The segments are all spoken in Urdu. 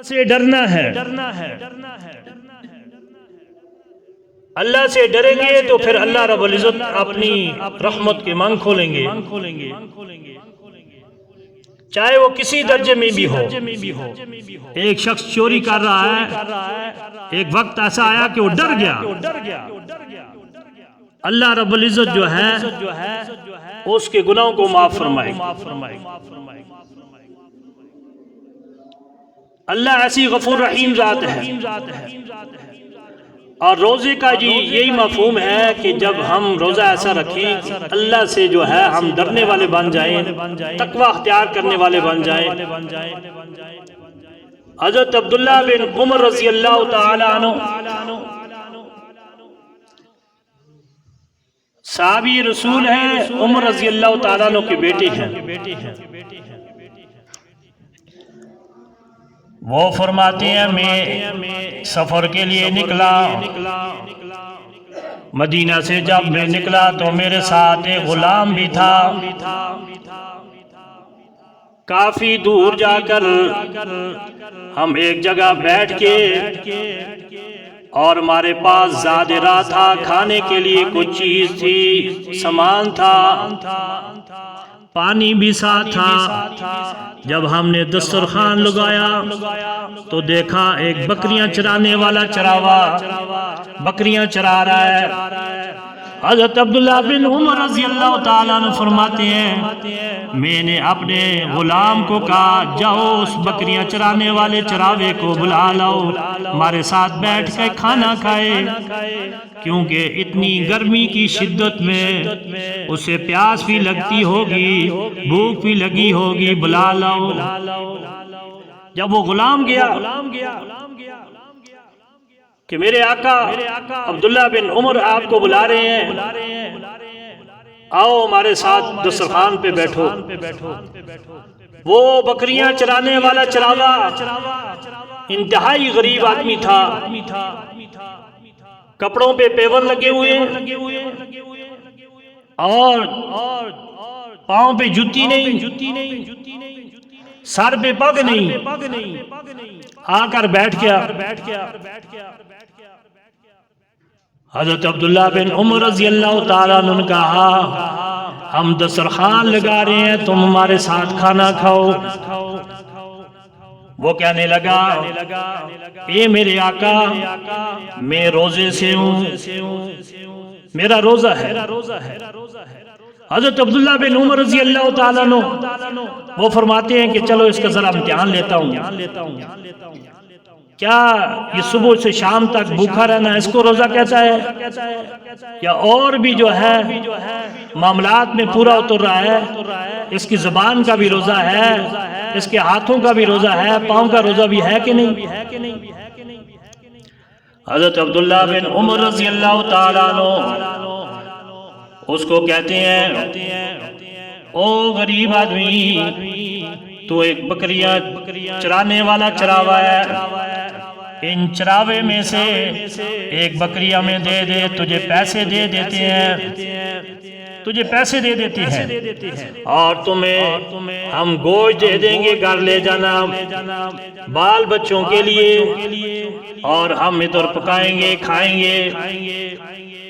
سے ڈرنا ہے۔ اللہ سے ڈریں گے تو پھر اللہ رب العزت اپنی رحمت کے مانگ کھولیں گے، چاہے وہ کسی درجے میں بھی ہو۔ ایک شخص چوری کر رہا ہے، ایک وقت ایسا آیا کہ وہ ڈر گیا، اللہ رب العزت جو ہے اس کے گناہوں کو معاف فرمائے۔ اللہ ایسی غفور رحیم ذات ہے۔ اور روزے کا جی یہی مفہوم ہے کہ جب ہم روزہ ایسا رکھیں اللہ سے جو ہے ہم ڈرنے والے بن جائیں، تقوی اختیار کرنے والے بن جائیں۔ حضرت عبداللہ بن عمر رضی اللہ تعالی عنہ صحابی رسول ہیں، عمر رضی اللہ تعالیٰ عنہ کے بیٹے ہیں۔ وہ فرماتے ہیں میں سفر کے لیے نکلا، مدینہ سے جب میں نکلا تو میرے ساتھ ایک غلام بھی تھا۔ کافی دور جا کر ہم ایک جگہ بیٹھ کے اور ہمارے پاس زیادہ راہ تھا، کھانے کے لیے کچھ چیز تھی، سامان تھا، پانی بھی ساتھ تھا۔ جب ہم نے دسترخوان لگایا تو دیکھا ایک بکریاں چرانے والا چراوا بکریاں چرا رہا ہے۔ حضرت عبداللہ بن عمر رضی اللہ تعالیٰ عنہ فرماتے ہیں میں نے اپنے غلام کو کہا جاؤ اس بکریاں چرانے والے چراوے کو بلا لاؤ، ہمارے ساتھ بیٹھ کے کھانا کھائے، کیونکہ اتنی گرمی کی شدت میں اسے پیاس بھی لگتی ہوگی، بھوک بھی لگی ہوگی، بلا لاؤ۔ جب وہ غلام گیا کہ میرے آقا عبداللہ بن عمر آپ کو بلا رہے ہیں، آؤ ہمارے ساتھ دسترخوان پہ بیٹھو۔ وہ بکریاں چرانے والا چراوا انتہائی غریب آدمی تھا، کپڑوں پہ پیون لگے ہوئے اور پاؤں پہ جوتی نہیں، سر پہ پگ نہیں، آ کر بیٹھ گیا۔ حضرت عبداللہ بن عمر رضی اللہ تعالیٰ عنہ نے کہا ہم دسترخوان لگا رہے ہیں، تم ہمارے ساتھ کھانا کھاؤ۔ وہ کہنے لگا اے میرے آقا میں روزے سے ہوں، میرا روزہ ہے۔ حضرت عبداللہ بن عمر رضی اللہ تعالیٰ عنہ وہ فرماتے ہیں کہ چلو اس کا ذرا امتحان لیتا ہوں، کیا یہ صبح سے شام تک بھوکا رہنا اس کو روزہ کہتا ہے، یا اور بھی جو ہے معاملات میں پورا اتر رہا ہے، اس کی زبان کا بھی روزہ ہے، اس کے ہاتھوں کا بھی روزہ ہے، پاؤں کا روزہ بھی ہے کہ نہیں؟ حضرت عبداللہ بن عمر رضی اللہ تعالیٰ عنہ اس کو کہتے ہیں او غریب آدمی، تو ایک بکریاں چرانے والا چراوا ہے، ان چراوے میں سے ایک بکری ہمیں دے دے، تجھے پیسے دے دیتے ہیں، اور تمہیں ہم گوشت دے دیں گے، گھر لے جانا بال بچوں کے لیے، اور ہم ادھر پکائیں گے کھائیں گے۔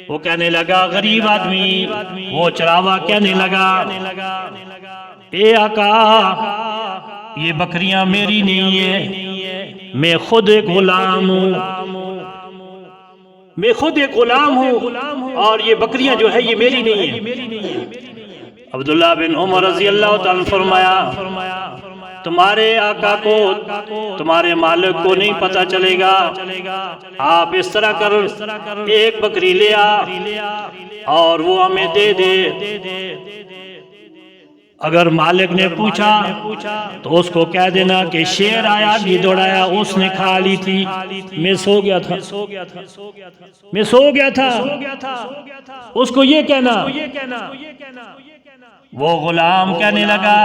وہ کہنے لگا غریب آدمی، وہ چراوا کہنے لگا اے آقا یہ بکریاں میری نہیں ہیں، میں خود ایک غلام ہوں، اور یہ بکریاں جو ہے یہ میری نہیں ہیں۔ عبداللہ بن عمر رضی اللہ تعالیٰ فرمایا تمہارے آقا کو تمہارے مالک کو نہیں پتہ چلے گا، آپ اس طرح کر ایک بکری لے آ اور وہ ہمیں دے دے۔ اگر مالک نے پوچھا تو اس کو کہہ دینا کہ شیر آیا بھی دوڑایا، اس نے کھا لی تھی، میں سو گیا تھا، اس کو یہ کہنا۔ وہ غلام کہنے لگا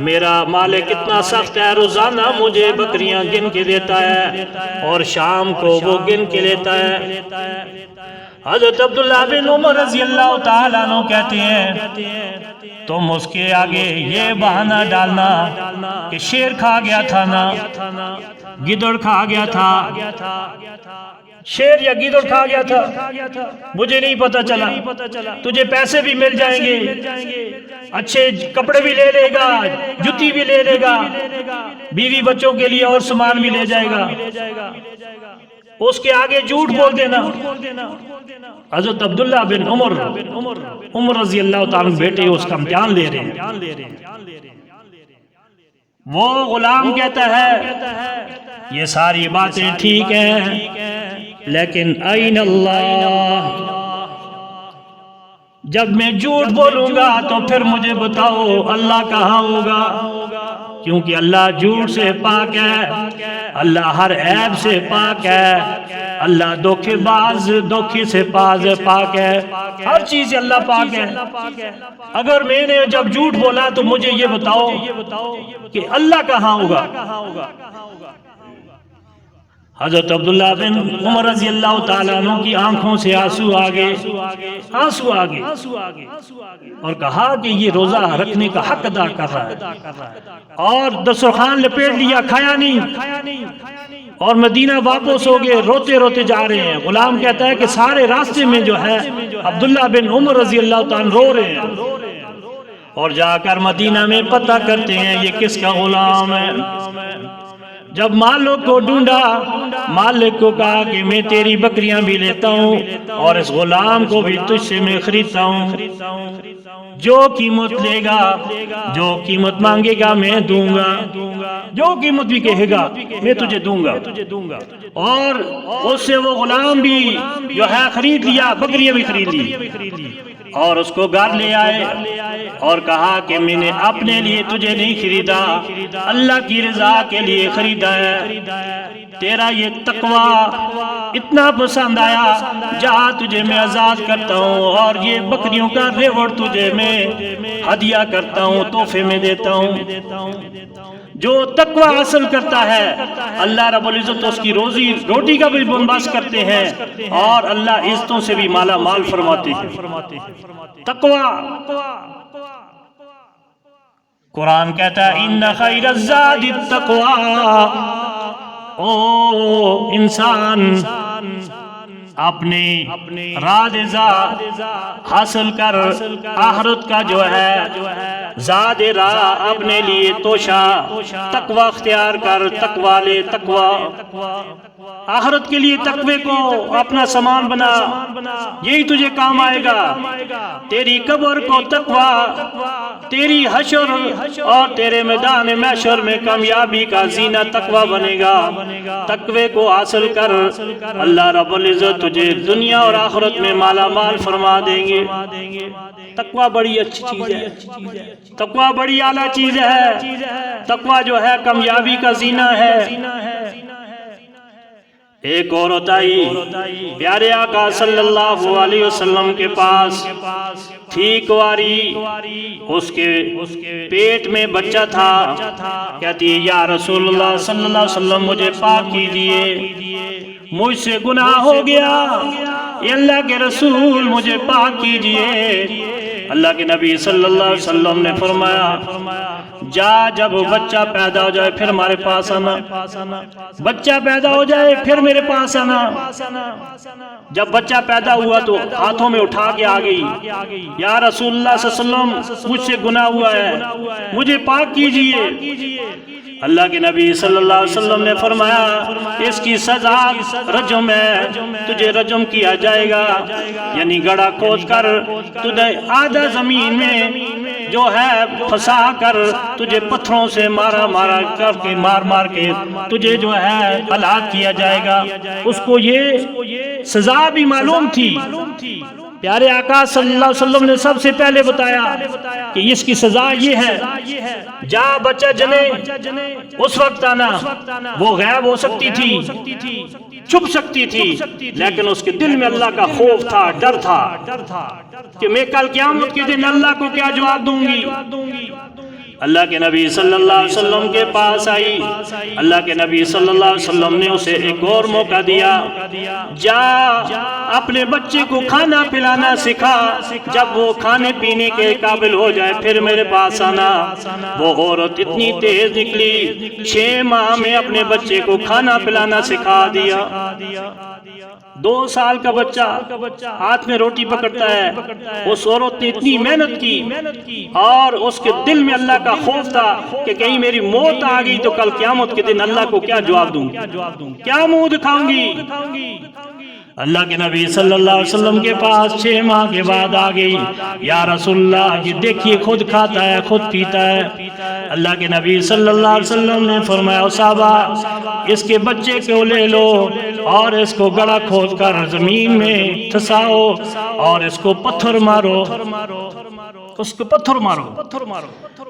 میرا مالک اتنا سخت ہے، روزانہ مجھے بکریاں گن کے دیتا ہے اور شام کو وہ گن کے لیتا ہے۔ حضرت عبداللہ بن عمر رضی اللہ تعالیٰ عنہ کہتے ہیں تم اس کے آگے یہ بہانہ ڈالنا کہ شیر کھا گیا تھا نا، گدڑ کھا گیا تھا، شیر یا گدڑ کھا گیا تھا، مجھے نہیں پتا چلا، تجھے پیسے بھی مل جائیں گے، اچھے کپڑے بھی لے لے گا، جوتی بھی لے لے گا، بیوی بچوں کے لیے اور سامان بھی لے جائے گا، اس کے آگے جھوٹ بول دینا۔ حضرت عبداللہ بن عمر رضی اللہ تعالیٰ بیٹے اس کا امتحان لے رہے ہیں۔ وہ غلام کہتا ہے یہ ساری باتیں ٹھیک ہیں لیکن این اللہ، جب میں جھوٹ بولوں گا تو پھر مجھے بتاؤ اللہ کہاں ہوگا، کیونکہ اللہ جھوٹ سے پاک ہے، اللہ ہر عیب سے پاک ہے، اللہ دھوکے باز دھوکے سے پاک ہے، ہر چیز اللہ پاک ہے۔ اگر میں نے جب جھوٹ بولا تو مجھے یہ بتاؤ کہ اللہ کہاں ہوگا۔ حضرت عبداللہ بن عمر رضی اللہ تعالیٰ عنہ کی آنکھوں سے آنسو آگے اور کہا کہ یہ روزہ رکھنے کا حق ادا کر رہا ہے، اور دسترخوان لپیٹ لیا، کھایا نہیں، اور مدینہ واپس ہو گئے، روتے روتے جا رہے ہیں۔ غلام کہتا ہے کہ سارے راستے میں جو ہے عبداللہ بن عمر رضی اللہ تعالیٰ رو رہے ہیں، اور جا کر مدینہ میں پتہ کرتے ہیں یہ کس کا غلام ہے۔ جب مالک کو ڈھونڈا، مالک کو کہا کہ میں تیری بکریاں بھی لیتا ہوں اور اس غلام کو بھی تجھ سے میں خریدتا ہوں، جو قیمت لے گا، جو قیمت مانگے گا میں دوں گا، جو قیمت بھی کہے گا میں تجھے دوں گا۔ اور اس سے وہ غلام بھی جو ہے خرید لیا، بکریاں بھی خرید لی، اور اس کو گھر لے آئے اور کہا کہ میں نے اپنے لیے تجھے نہیں خریدا، اللہ کی رضا کے لیے خریدا ہے، تیرا یہ تقوی اتنا پسند آیا، جہاں تجھے میں آزاد کرتا ہوں اور یہ بکریوں کا ریوڑ تجھے میں ہدیہ کرتا ہوں، تحفے میں دیتا ہوں۔ جو تقوی حاصل کرتا ہے اللہ رب العزت اس کی روزی روٹی کا بھی بندوبست کرتے ہیں، اور اللہ عزتوں سے بھی مالا مال فرماتے ہیں۔ تقوی، قرآن کہتا ہے ان خیر الزاد التقوی، او انسان اپنے رازدہ حاصل کر، آخرت کا جو ہے زاد راہ اپنے لیے توشا، تقوی اختیار کر، تقوی لے، تقوی آخرت کے لیے تقوی کو اپنا سامان بنا، یہی تجھے کام آئے گا۔ تیری قبر کو تقوی، تیری حشر اور تیرے میدان محشر میں کامیابی کا زینہ تقوی بنے گا۔ تقوی کو حاصل کر، اللہ رب العزت تجھے دنیا اور آخرت میں مالا مال فرما دیں گے۔ تقوی بڑی اچھی چیز ہے، تقوی بڑی اعلیٰ چیز ہے، تقوی جو ہے کامیابی کا زینہ ہے۔ ایک عورت آئی پیارے آقا صلی اللہ علیہ وسلم کے پاس، تھی کواری، اس کے پیٹ میں بچہ تھا، کہتی ہے یا رسول اللہ صلی اللہ علیہ وسلم مجھے پاک کیجئے، مجھ سے گناہ ہو گیا، اے اللہ کے رسول مجھے پاک کیجئے۔ اللہ کے نبی صلی اللہ علیہ وسلم نے فرمایا جا، جب بچہ پیدا ہو جائے پھر ہمارے پاس آنا، بچہ پیدا ہو جائے پھر میرے پاس آنا۔ جب بچہ پیدا ہوا تو ہاتھوں میں اٹھا کے آ گئی، یا رسول اللہ صلی اللہ علیہ وسلم مجھ سے گناہ ہوا ہے، مجھے پاک کیجئے۔ اللہ کے نبی صلی اللہ علیہ وسلم نے فرمایا اس کی سزا رجم ہے، تجھے رجم کیا جائے گا، یعنی گڑھا کھود کر تجھے آدھا زمین میں جو ہے پھنسا کر تجھے پتھروں سے مار کے تجھے جو ہے ہلاک کیا جائے گا۔ اس کو یہ سزا بھی معلوم تھی، پیارے آقا صلی اللہ علیہ وسلم نے سب سے پہلے بتایا کہ اس کی سزا یہ ہے، جا بچہ جنے اس وقت آنا۔ وہ غائب ہو سکتی تھی، چھپ سکتی تھی، لیکن اس کے دل میں اللہ کا خوف تھا، ڈر تھا کہ میں کل قیامت کے دن اللہ کو کیا جواب دوں گی۔ اللہ کے نبی صلی اللہ علیہ وسلم کے پاس آئی. اللہ کے نبی صلی اللہ علیہ وسلم نے اسے ایک اور موقع دیا. جا اپنے بچے کو کھانا پلانا سکھا، جب وہ کھانے پینے کے قابل ہو جائے پھر میرے پاس آنا. وہ عورت اتنی تیز نکلی، 6 ماہ میں اپنے بچے کو کھانا پلانا سکھا دیا. 2 سال کا بچہ ہاتھ میں روٹی پکڑتا ہے. اس عورت نے اتنی محنت کی اور اس کے دل میں اللہ کا خوف تھا کہ کہیں میری موت آ گئی تو کل قیامت کے دن اللہ کو کیا جواب دوں، کیا منہ دکھاؤں گی. اللہ کے نبی صلی اللہ علیہ وسلم کے پاس 6 ماہ کے بعد آ گئی. یا رسول اللہ، یہ دیکھیے خود کھاتا ہے خود پیتا ہے. اللہ کے نبی صلی اللہ علیہ وسلم نے فرمایا صحابہ اس کے بچے کو لے لو اور اس کو گڑھا کھود کر زمین میں دھساؤ اور اس کو پتھر مارو، اس کو پتھر مارو.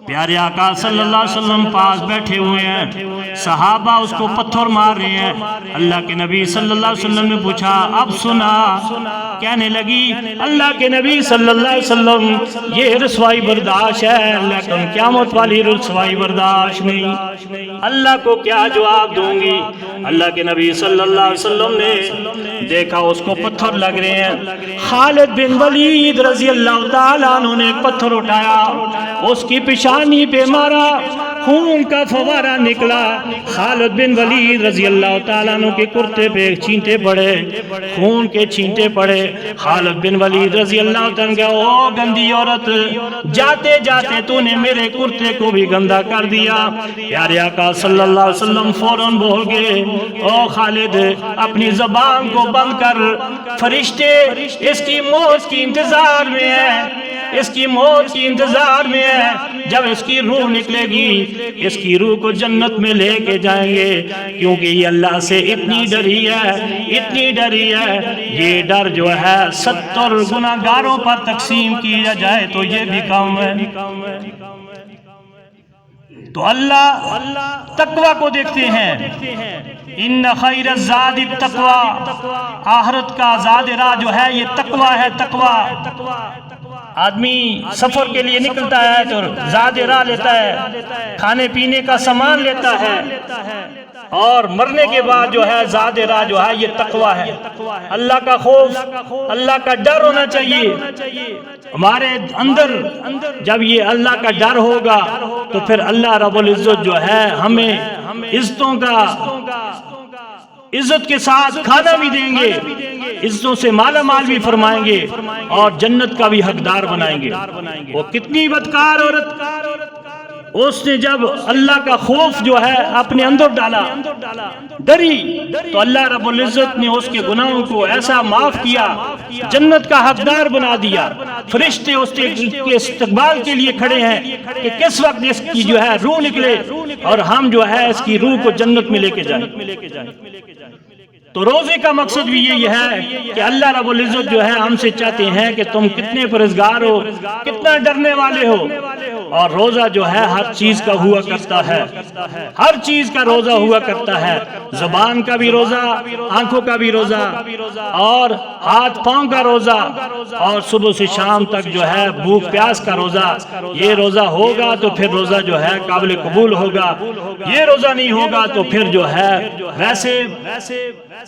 پیارے آقا صلی اللہ علیہ وسلم پاس بیٹھے ہوئے ہیں، صحابہ اس کو پتھر مار رہے ہیں. اللہ کے نبی صلی اللہ علیہ وسلم نے پوچھا اب سنا؟ کہنے لگی اللہ کے نبی صلی اللہ علیہ وسلم یہ رسوائی برداشت ہے لیکن قیامت والی رسوائی برداشت نہیں، اللہ کو کیا جواب دوں گی. اللہ کے نبی صلی اللہ علیہ وسلم نے دیکھا اس کو پتھر لگ رہے ہیں. خالد بن ولید رضی اللہ تعالیٰ عنہ نے ایک پتھر اٹھایا، اس کی پیشانی پہ مارا، خون کا فوارہ نکلا. خالد بن ولید رضی اللہ تعالیٰ عنہ کے کرتے پہ چھینٹے پڑے، خون کے چھینٹے پڑے. خالد بن ولید رضی اللہ تعالیٰ عنہ او گندی عورت، جاتے جاتے تو نے میرے کرتے کو بھی گندا کر دیا. پیارے آقا صلی اللہ علیہ وسلم فوراً بول گئے او خالد اپنی زبان کو بند کر، فرشتے اس کی موت کی انتظار میں ہیں، اس کی موت کی انتظار میں ہے. جب اس کی روح نکلے گی اس کی روح کو جنت میں لے کے جائیں گے، کیونکہ یہ اللہ سے اتنی ڈری ہے، اتنی ڈری ہے. یہ ڈر جو ہے 70 گناہگاروں پر تقسیم کیا جائے تو یہ بھی کم ہے. تو اللہ تقوی کو دیکھتے ہیں. ان خیر الزاد التقوی، آخرت کا زاد راہ جو ہے یہ تقوی ہے. تقوی آدمی سفر کے لیے نکلتا ہے تو زاد راہ لیتا ہے، کھانے پینے کا سامان لیتا ہے، اور مرنے کے بعد جو ہے زاد راہ جو ہے یہ تقوی ہے. اللہ کا خوف، اللہ کا ڈر ہونا چاہیے ہمارے اندر. جب یہ اللہ کا ڈر ہوگا تو پھر اللہ رب العزت جو ہے ہمیں عزتوں کا عزت کے ساتھ کھانا بھی دیں گے، عزتوں سے مالا مال بھی فرمائیں گے اور جنت کا بھی حقدار بنائیں گے. وہ کتنی بدکار عورت، اس نے جب اللہ کا خوف جو ہے اپنے اندر ڈالا، ڈری، تو اللہ رب العزت نے اس کے گناہوں کو ایسا معاف کیا، جنت کا حقدار بنا دیا. فرشتے اس کے استقبال کے لیے کھڑے ہیں کہ کس وقت اس کی جو ہے روح نکلے اور ہم جو ہے اس کی روح کو جنت میں لے کے جائیں. تو روزے کا مقصد بھی یہی ہے کہ اللہ رب العزت جو ہے ہم سے چاہتے ہیں کہ تم کتنے پرہیزگار ہو، کتنا ڈرنے والے ہو. اور روزہ جو ہے ہر چیز کا ہوا کرتا ہے، ہر چیز کا روزہ ہوا کرتا ہے. زبان کا بھی روزہ، آنکھوں کا بھی روزہ، اور ہاتھ پاؤں کا روزہ، اور صبح سے شام تک جو ہے بھوک پیاس کا روزہ. یہ روزہ ہوگا تو پھر روزہ جو ہے قابل قبول ہوگا. یہ روزہ نہیں ہوگا تو پھر جو ہے ویسے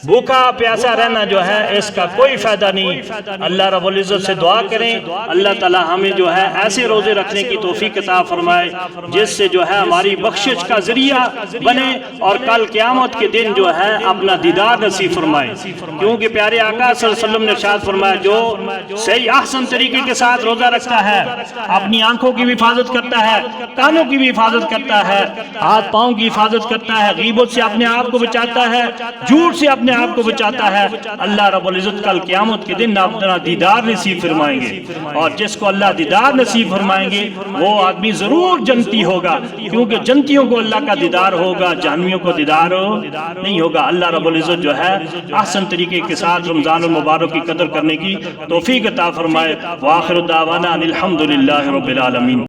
بھوکا پیاسا رہنا جو ہے اس کا کوئی فائدہ نہیں. اللہ رب العزت سے دعا کریں اللہ تعالی ہمیں جو ہے ایسے روزے رکھنے کی توفیق عطا فرمائے جس سے جو ہے ہماری بخشش کا ذریعہ بنے اور کل قیامت کے دن جو ہے اپنا دیدار نصیب فرمائے. کیونکہ پیارے آقا صلی اللہ علیہ وسلم نے ارشاد فرمایا جو صحیح احسن طریقے کے ساتھ روزہ رکھتا ہے، اپنی آنکھوں کی بھی حفاظت کرتا ہے، کانوں کی بھی حفاظت کرتا ہے، ہاتھ پاؤں کی حفاظت کرتا ہے، غیبت سے اپنے آپ کو بچاتا ہے، جھوٹ سے اپنے آپ کو بچاتا ہے، اللہ رب العزت کل قیامت کے دن اپنا دیدار نصیب فرمائیں گے. اور جس کو اللہ دیدار نصیب فرمائیں گے وہ آدمی ضرور جنتی ہوگا، کیونکہ جنتیوں کو اللہ کا دیدار ہوگا، جہنمیوں کو دیدار نہیں ہوگا. اللہ رب العزت جو ہے احسن طریقے کے ساتھ رمضان المبارک کی قدر کرنے کی توفیق عطا فرمائے. وآخر دعوانا الحمدللہ رب العالمین.